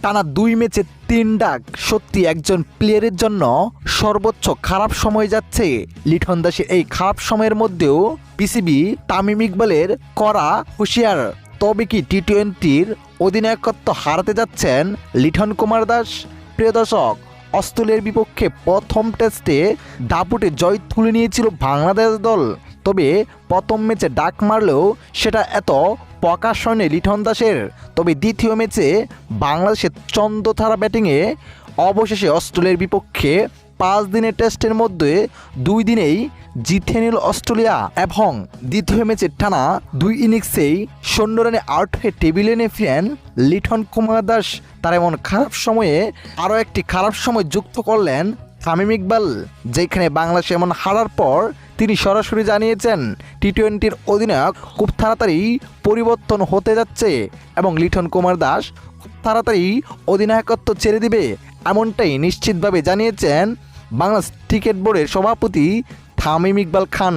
টানা 2 ম্যাচে 3 ডাক সত্যি একজন প্লেয়ারের জন্য সর্বোচ্চ খারাপ সময় যাচ্ছে। লিটন দাসের এই খারাপ সময়ের মধ্যেও বিসিবি তামিম ইকবালের করা হুঁশিয়ার। তবে কি টি-20-র অধিনায়কত্ব হারাতে যাচ্ছেন লিটন কুমার দাস? প্রিয় দর্শক, অস্ট্রেলিয়ার বিপক্ষে প্রথম টেস্টে দাপুটে জয় তুলে নিয়েছিল বাংলাদেশ দল। তবে প্রথম ম্যাচে ডাক মারলেও সেটা এত প্রকাশ হয়নি লিটন দাসের। তবে দ্বিতীয় ম্যাচে বাংলাদেশের চন্দ্রধারা ব্যাটিংয়ে অবশেষে অস্ট্রেলিয়ার বিপক্ষে 5 দিনের টেস্টের মধ্যে 2 দিনেই জিতে নিল অস্ট্রেলিয়া এবং দ্বিতীয় ম্যাচে টানা 2 ইনিংসেই 0 রানে আউট হয়ে টেবিলে ফিরেন লিটন কুমার দাস। তার এমন খারাপ সময়ে আরও একটি খারাপ সময় যুক্ত করলেন তামিম ইকবাল, যেখানে বাংলাদেশ এমন হারার পর তিনি সরাসরি জানিয়েছেন টি-20-র অধিনায়ক খুব তাড়াতাড়ি পরিবর্তন হতে যাচ্ছে এবং লিটন কুমার দাস খুব তাড়াতাড়ি অধিনায়কত্ব ছেড়ে দিবে, এমনটাই নিশ্চিতভাবে জানিয়েছেন বাংলাদেশ ক্রিকেট বোর্ডের সভাপতি তামিম ইকবাল খান।